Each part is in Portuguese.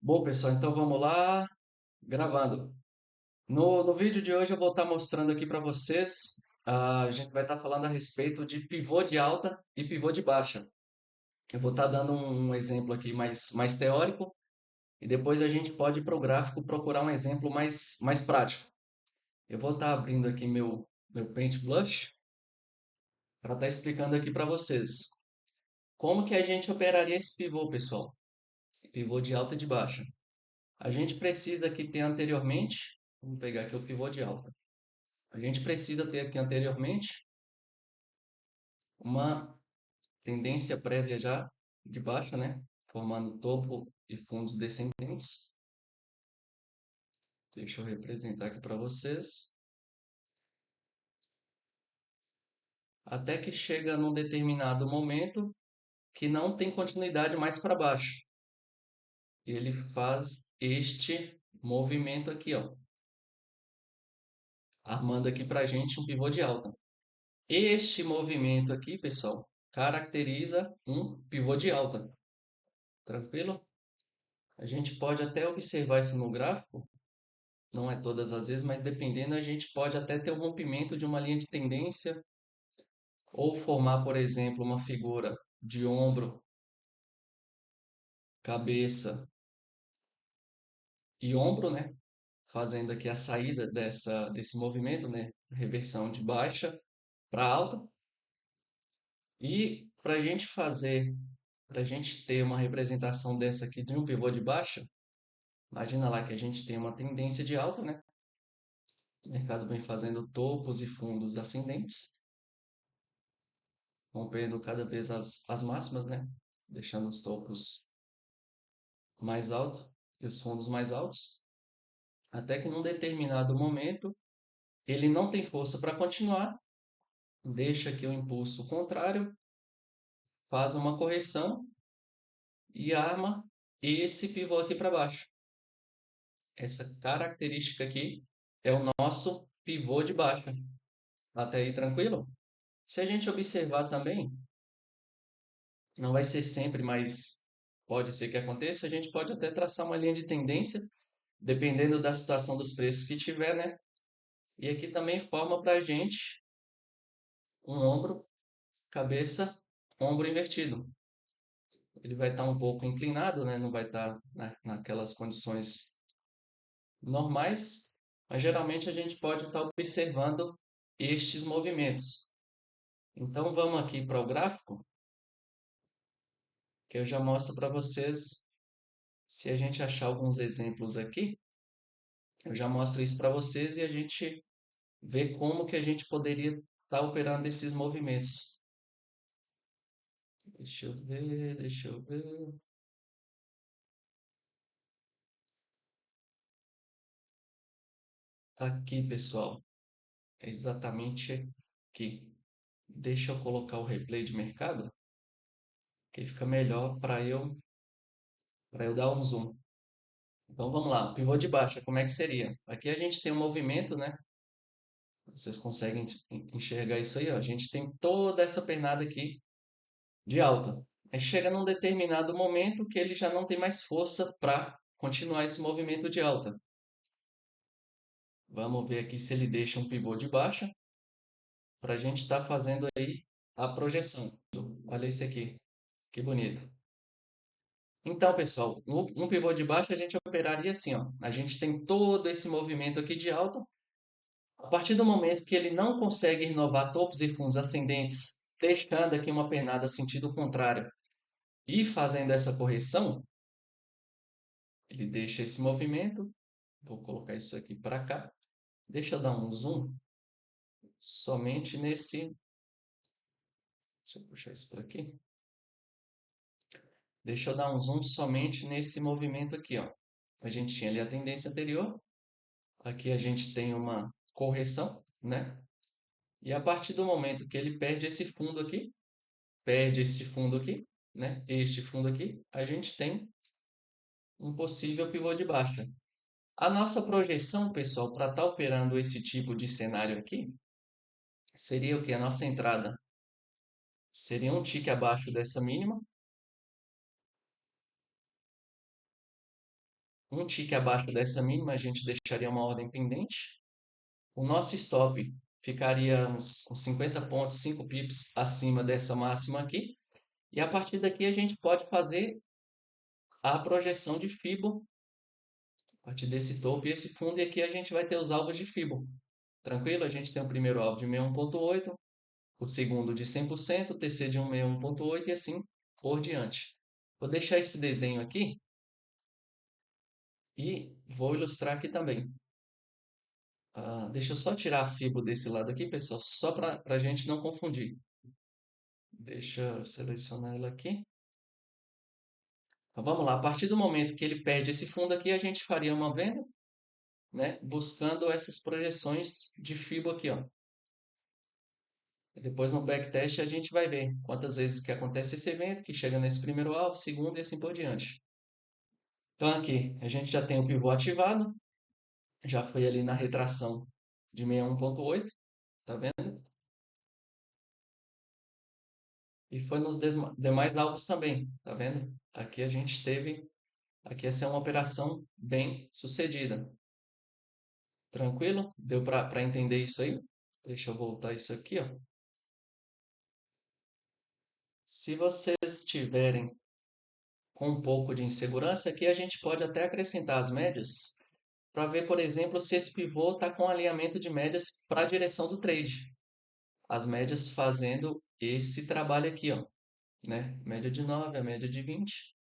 Bom, pessoal, então vamos lá, gravando. No vídeo de hoje eu vou estar mostrando aqui para vocês, a gente vai estar falando a respeito de pivô de alta e pivô de baixa. Eu vou estar dando um exemplo aqui mais teórico e depois a gente pode ir para o gráfico procurar um exemplo mais prático. Eu vou estar abrindo aqui meu Paint Blush para estar explicando aqui para vocês como que a gente operaria esse pivô, pessoal. Pivô de alta e de baixa. A gente precisa aqui ter anteriormente, vamos pegar aqui o pivô de alta. A gente precisa ter aqui anteriormente uma tendência prévia já de baixa, né? Formando topo e fundos descendentes. Deixa eu representar aqui para vocês. Até que chega num determinado momento que não tem continuidade mais para baixo. Ele faz este movimento aqui, ó. Armando aqui para a gente um pivô de alta. Este movimento aqui, pessoal, caracteriza um pivô de alta. Tranquilo? A gente pode até observar isso no gráfico, não é todas as vezes, mas dependendo, a gente pode até ter um rompimento de uma linha de tendência ou formar, por exemplo, uma figura de ombro, cabeça e ombro, né? Fazendo aqui a saída desse movimento, né? Reversão de baixa para alta. E para a gente fazer, para a gente ter uma representação dessa aqui de um pivô de baixa, imagina lá que a gente tem uma tendência de alta, né? O mercado vem fazendo topos e fundos ascendentes, rompendo cada vez as máximas, né? Deixando os topos mais altos e os fundos mais altos, até que num determinado momento ele não tem força para continuar, deixa aqui o impulso contrário, faz uma correção e arma esse pivô aqui para baixo. Essa característica aqui é o nosso pivô de baixa. Até aí tranquilo? Se a gente observar também, não vai ser sempre, mas pode ser que aconteça, a gente pode até traçar uma linha de tendência, dependendo da situação dos preços que tiver, né? E aqui também forma para a gente um ombro, cabeça, ombro invertido. Ele vai estar um pouco inclinado, né? Não vai estar naquelas condições normais, mas geralmente a gente pode estar observando estes movimentos. Então vamos aqui para o gráfico, que eu já mostro para vocês. Se a gente achar alguns exemplos aqui, eu já mostro isso para vocês e a gente vê como que a gente poderia estar operando esses movimentos. Deixa eu ver, deixa eu ver. Aqui, pessoal, é exatamente aqui. Deixa eu colocar o replay de mercado, que fica melhor para eu dar um zoom. Então vamos lá, o pivô de baixa, como é que seria? Aqui a gente tem um movimento, né? Vocês conseguem enxergar isso aí, ó. A gente tem toda essa pernada aqui de alta. Aí chega num determinado momento que ele já não tem mais força para continuar esse movimento de alta. Vamos ver aqui se ele deixa um pivô de baixa para a gente estar fazendo aí a projeção. Olha esse aqui, que bonito. Então, pessoal, um pivô de baixa a gente operaria assim, ó. A gente tem todo esse movimento aqui de alta. A partir do momento que ele não consegue renovar topos e fundos ascendentes, deixando aqui uma pernada sentido contrário e fazendo essa correção, ele deixa esse movimento. Vou colocar isso aqui para cá. Deixa eu dar um zoom somente nesse. Deixa eu puxar isso por aqui. Deixa eu dar um zoom somente nesse movimento aqui, ó. A gente tinha ali a tendência anterior. Aqui a gente tem uma correção, né? E a partir do momento que ele perde esse fundo aqui, né? Este fundo aqui, a gente tem um possível pivô de baixa. A nossa projeção, pessoal, para estar operando esse tipo de cenário aqui, seria o que? A nossa entrada seria um tique abaixo dessa mínima. Um tique abaixo dessa mínima, a gente deixaria uma ordem pendente. O nosso stop ficaria uns 50 pontos, 5 pips acima dessa máxima aqui. E a partir daqui a gente pode fazer a projeção de Fibo a partir desse topo e esse fundo. E aqui a gente vai ter os alvos de Fibo. Tranquilo? A gente tem o primeiro alvo de 61,8, o segundo de 100%, o terceiro de 161,8 e assim por diante. Vou deixar esse desenho aqui e vou ilustrar aqui também. Deixa eu só tirar a Fibo desse lado aqui, pessoal, só para a gente não confundir. Deixa eu selecionar ela aqui. Então, vamos lá. A partir do momento que ele perde esse fundo aqui, a gente faria uma venda, né, buscando essas projeções de Fibo aqui, ó. E depois no backtest a gente vai ver quantas vezes que acontece esse evento, que chega nesse primeiro alvo, segundo e assim por diante. Então aqui a gente já tem o pivô ativado, já foi ali na retração de 61,8, tá vendo? E foi nos demais alvos também, tá vendo? Aqui a gente teve, aqui essa é uma operação bem sucedida. Tranquilo? Deu para entender isso aí? Deixa eu voltar isso aqui, ó. Se vocês tiverem com um pouco de insegurança, aqui a gente pode até acrescentar as médias para ver, por exemplo, se esse pivô está com alinhamento de médias para a direção do trade. As médias fazendo esse trabalho aqui, ó, né? Média de 9, a média de 20.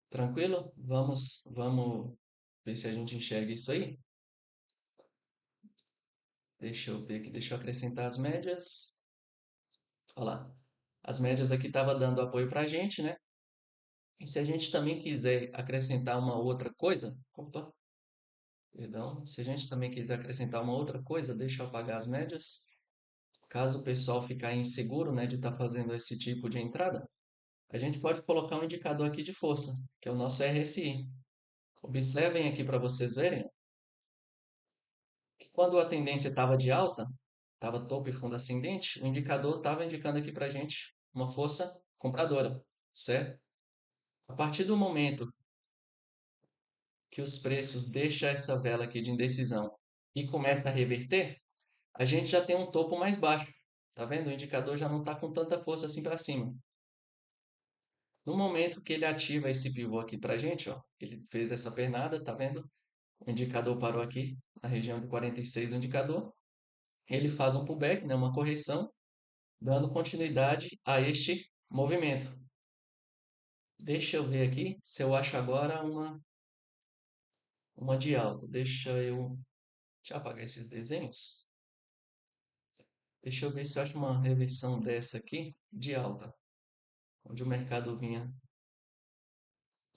Tranquilo? Vamos ver se a gente enxerga isso aí. Deixa eu ver aqui, deixa eu acrescentar as médias. Olha lá. As médias aqui estavam dando apoio para a gente, né? E se a gente também quiser acrescentar uma outra coisa, opa, perdão, se a gente também quiser acrescentar uma outra coisa, deixa eu apagar as médias. Caso o pessoal ficar inseguro, né, de estar fazendo esse tipo de entrada, a gente pode colocar um indicador aqui de força, que é o nosso RSI. Observem aqui para vocês verem que quando a tendência estava de alta, estava topo e fundo ascendente, o indicador estava indicando aqui para a gente uma força compradora, certo? A partir do momento que os preços deixam essa vela aqui de indecisão e começa a reverter, a gente já tem um topo mais baixo. Tá vendo? O indicador já não está com tanta força assim para cima. No momento que ele ativa esse pivô aqui para a gente, ó, ele fez essa pernada, tá vendo? O indicador parou aqui na região de 46 do indicador. Ele faz um pullback, né, uma correção, dando continuidade a este movimento. Deixa eu ver aqui se eu acho agora uma de alta. Deixa eu apagar esses desenhos. Deixa eu ver se eu acho uma reversão dessa aqui de alta, onde o mercado vinha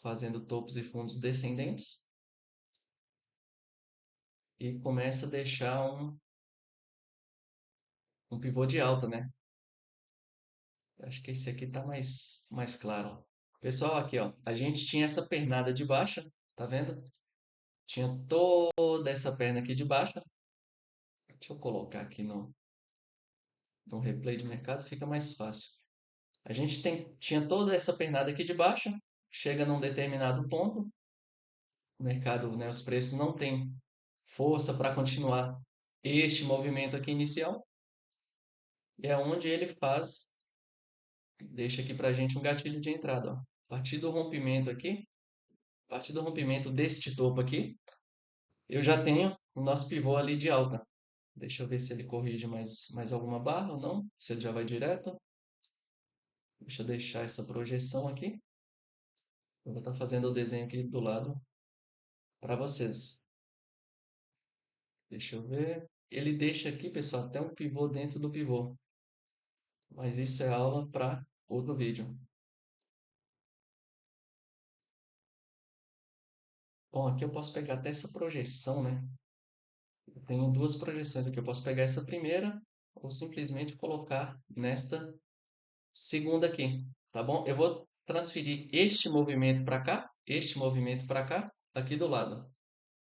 fazendo topos e fundos descendentes e começa a deixar um pivô de alta, né? Acho que esse aqui tá mais claro, ó. Pessoal, aqui, ó, a gente tinha essa pernada de baixa, tá vendo? Tinha toda essa perna aqui de baixa. Deixa eu colocar aqui no replay de mercado, fica mais fácil. A gente tinha toda essa pernada aqui de baixa, chega num determinado ponto, o mercado, né, os preços não têm força para continuar este movimento aqui inicial, e é onde ele deixa aqui para a gente um gatilho de entrada, ó. A partir do rompimento aqui, a partir do rompimento deste topo aqui, eu já tenho o nosso pivô ali de alta. Deixa eu ver se ele corrige mais alguma barra ou não, se ele já vai direto. Deixa eu deixar essa projeção aqui. Eu vou estar fazendo o desenho aqui do lado para vocês. Deixa eu ver. Ele deixa aqui, pessoal, até um pivô dentro do pivô. Mas isso é aula para outro vídeo. Bom, aqui eu posso pegar até essa projeção, né? Eu tenho duas projeções aqui. Eu posso pegar essa primeira ou simplesmente colocar nesta segunda aqui, tá bom? Eu vou transferir este movimento para cá, este movimento para cá, aqui do lado.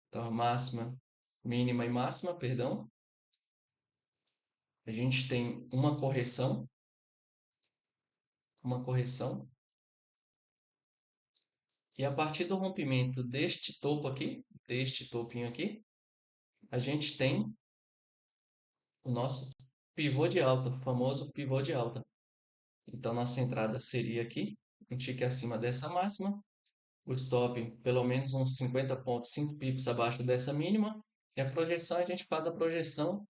Então, a máxima, mínima e máxima, perdão. A gente tem uma correção E a partir do rompimento deste topo aqui, deste topinho aqui, a gente tem o nosso pivô de alta, o famoso pivô de alta. Então, nossa entrada seria aqui, um tique acima dessa máxima, o stop pelo menos uns 50 pontos, 5 pips abaixo dessa mínima, e a projeção, a gente faz a projeção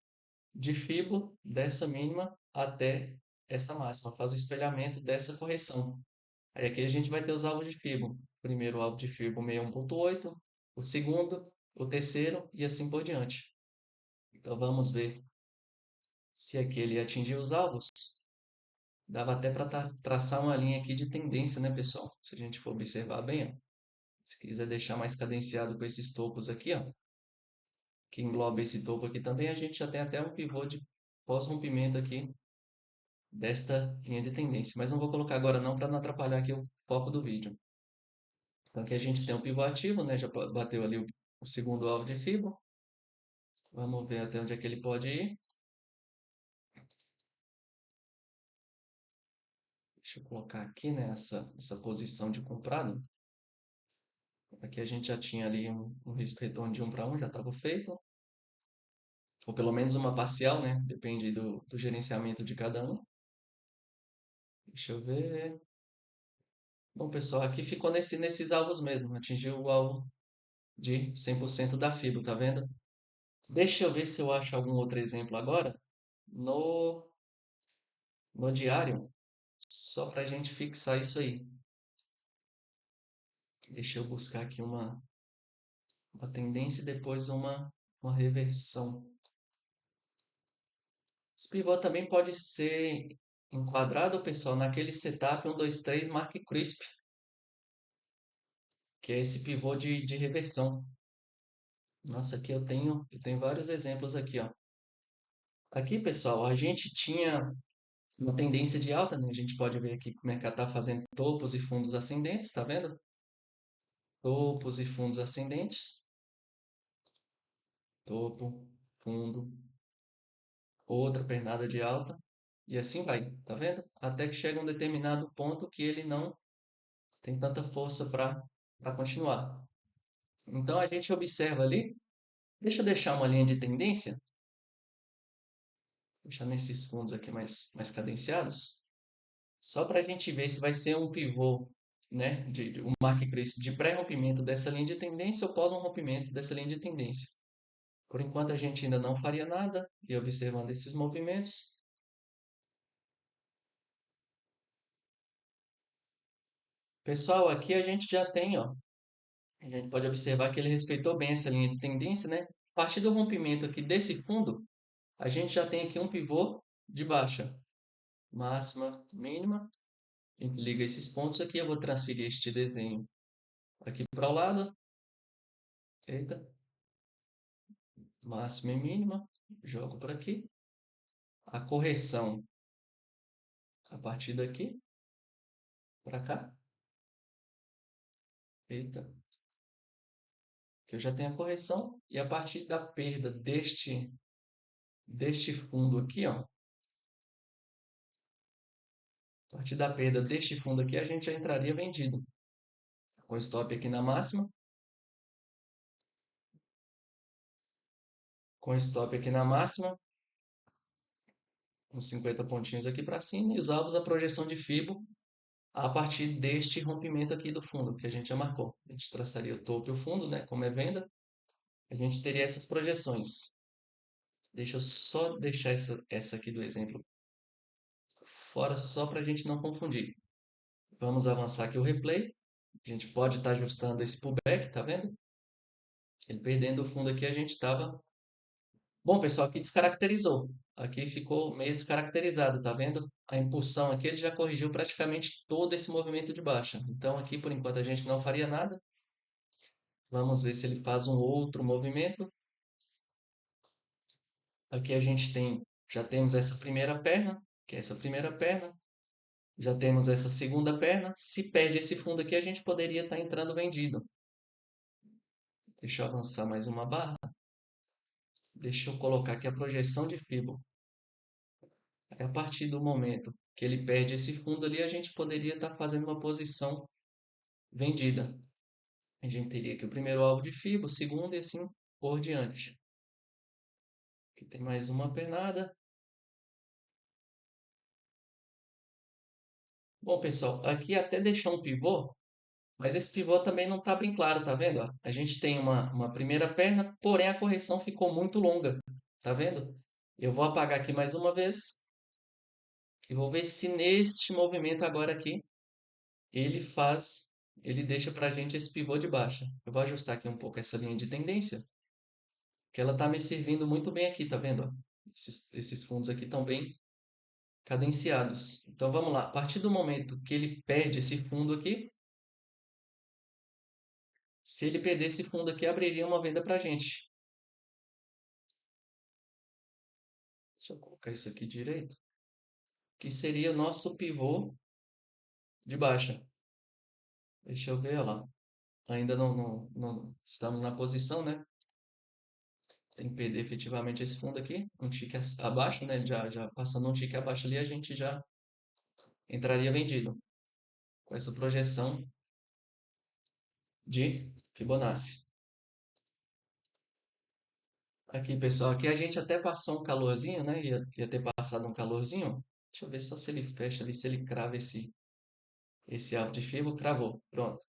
de Fibo dessa mínima até essa máxima, faz o espelhamento dessa correção. Aí aqui a gente vai ter os alvos de Fibo. O primeiro alvo de Fibo 61.8, o segundo, o terceiro e assim por diante. Então vamos ver se aqui ele atingiu os alvos. Dava até para traçar uma linha aqui de tendência, né, pessoal? Se a gente for observar bem, ó. Se quiser deixar mais cadenciado com esses topos aqui, ó, que engloba esse topo aqui também, a gente já tem até um pivô de pós-rompimento aqui desta linha de tendência. Mas não vou colocar agora não para não atrapalhar aqui o foco do vídeo. Então aqui a gente tem o pivô ativo, né? Já bateu ali o segundo alvo de Fibo. Vamos ver até onde é que ele pode ir. Deixa eu colocar aqui, né, essa posição de comprado. Aqui a gente já tinha ali um risco retorno de 1 para 1, já estava feito. Ou pelo menos uma parcial, né? Depende do gerenciamento de cada um. Deixa eu ver. Bom, pessoal, aqui ficou nesses alvos mesmo. Atingiu o alvo de 100% da fibra, tá vendo? Deixa eu ver se eu acho algum outro exemplo agora no, no diário, só para a gente fixar isso aí. Deixa eu buscar aqui uma tendência e depois uma reversão. Esse pivô também pode ser enquadrado, pessoal, naquele setup 1, 2, 3 Mark Crisp, que é esse pivô de reversão. Nossa, aqui eu tenho vários exemplos aqui, ó. Aqui, pessoal, a gente tinha uma tendência de alta, né? A gente pode ver aqui que o mercado está fazendo topos e fundos ascendentes, tá vendo? Topos e fundos ascendentes. Topo, fundo, outra pernada de alta. E assim vai, tá vendo? Até que chega um determinado ponto que ele não tem tanta força para continuar. Então a gente observa ali. Deixa eu deixar uma linha de tendência. Deixar nesses fundos aqui mais cadenciados. Só para a gente ver se vai ser um pivô, né, um mark crisp de pré-rompimento dessa linha de tendência ou pós um rompimento dessa linha de tendência. Por enquanto a gente ainda não faria nada e observando esses movimentos. Pessoal, aqui a gente já tem, ó, a gente pode observar que ele respeitou bem essa linha de tendência, né? A partir do rompimento aqui desse fundo, a gente já tem aqui um pivô de baixa, máxima, mínima. A gente liga esses pontos aqui, eu vou transferir este desenho aqui para o lado. Eita, máxima e mínima, jogo por aqui. A correção a partir daqui para cá. Eita, que eu já tenho a correção e a partir da perda deste fundo aqui, ó, a partir da perda deste fundo aqui, a gente já entraria vendido. Com stop aqui na máxima, com stop aqui na máxima, uns 50 pontinhos aqui para cima e os alvos a projeção de Fibo a partir deste rompimento aqui do fundo que a gente já marcou. A gente traçaria o topo e o fundo, né, como é venda, a gente teria essas projeções. Deixa eu só deixar essa aqui do exemplo fora só para a gente não confundir. Vamos avançar aqui o replay. A gente pode estar ajustando esse pullback, tá vendo? Ele perdendo o fundo aqui, a gente estava... Bom, pessoal, aqui descaracterizou. Aqui ficou meio descaracterizado, tá vendo? A impulsão aqui, ele já corrigiu praticamente todo esse movimento de baixa. Então, aqui, por enquanto, a gente não faria nada. Vamos ver se ele faz um outro movimento. Aqui a gente já temos essa primeira perna, que é essa primeira perna. Já temos essa segunda perna. Se perde esse fundo aqui, a gente poderia estar entrando vendido. Deixa eu avançar mais uma barra. Deixa eu colocar aqui a projeção de Fibo. A partir do momento que ele perde esse fundo ali, a gente poderia estar fazendo uma posição vendida. A gente teria aqui o primeiro alvo de FIBA, o segundo e assim por diante. Aqui tem mais uma pernada. Bom, pessoal, aqui até deixou um pivô, mas esse pivô também não está bem claro, tá vendo? Ó? A gente tem uma primeira perna, porém a correção ficou muito longa, tá vendo? Eu vou apagar aqui mais uma vez e vou ver se neste movimento agora aqui ele faz, ele deixa para a gente esse pivô de baixa. Eu vou ajustar aqui um pouco essa linha de tendência, que ela está me servindo muito bem aqui, tá vendo? Ó? Esses fundos aqui estão bem cadenciados. Então vamos lá, a partir do momento que ele perde esse fundo aqui, se ele perder esse fundo aqui, abriria uma venda para a gente. Deixa eu colocar isso aqui direito. Que seria o nosso pivô de baixa. Deixa eu ver, olha lá. Ainda não estamos na posição, né? Tem que perder efetivamente esse fundo aqui, um tique abaixo, né? Já passando um tique abaixo ali, a gente já entraria vendido com essa projeção de Fibonacci. Aqui, pessoal, aqui a gente até passou um calorzinho, né? Ia ter passado um calorzinho. Deixa eu ver só se ele fecha ali, se ele crava esse alvo de Fibo. Cravou. Pronto.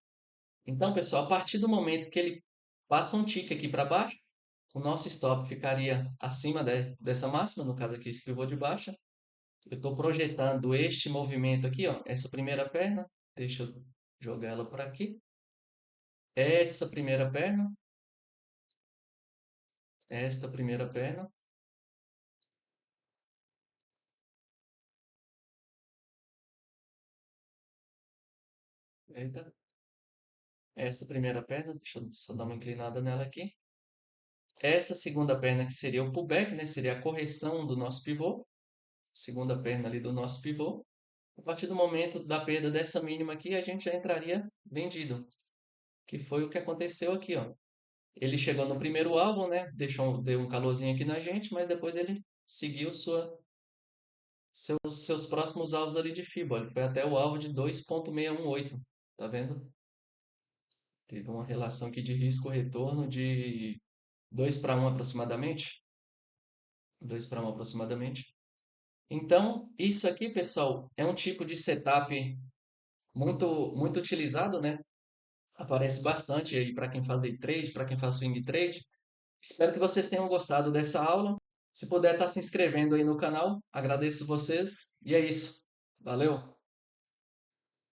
Então, pessoal, a partir do momento que ele passa um tique aqui para baixo, o nosso stop ficaria acima dessa máxima, no caso aqui, esse pivô de baixa. Eu estou projetando este movimento aqui, ó, essa primeira perna. Deixa eu jogar ela por aqui. Essa primeira perna. Esta primeira perna. Eita. Esta primeira perna. Deixa eu só dar uma inclinada nela aqui. Essa segunda perna que seria o pullback, né? Seria a correção do nosso pivô. Segunda perna ali do nosso pivô. A partir do momento da perda dessa mínima aqui, a gente já entraria vendido. Que foi o que aconteceu aqui, ó. Ele chegou no primeiro alvo, né? Deu um calorzinho aqui na gente, mas depois ele seguiu seus próximos alvos ali de FIBA. Ele foi até o alvo de 2,618. Tá vendo? Teve uma relação aqui de risco-retorno de 2 para 1 aproximadamente. 2 para 1 aproximadamente. Então, isso aqui, pessoal, é um tipo de setup muito utilizado, né? Aparece bastante aí para quem faz day trade, para quem faz swing trade. Espero que vocês tenham gostado dessa aula. Se puder estar se inscrevendo aí no canal, agradeço vocês. E é isso. Valeu!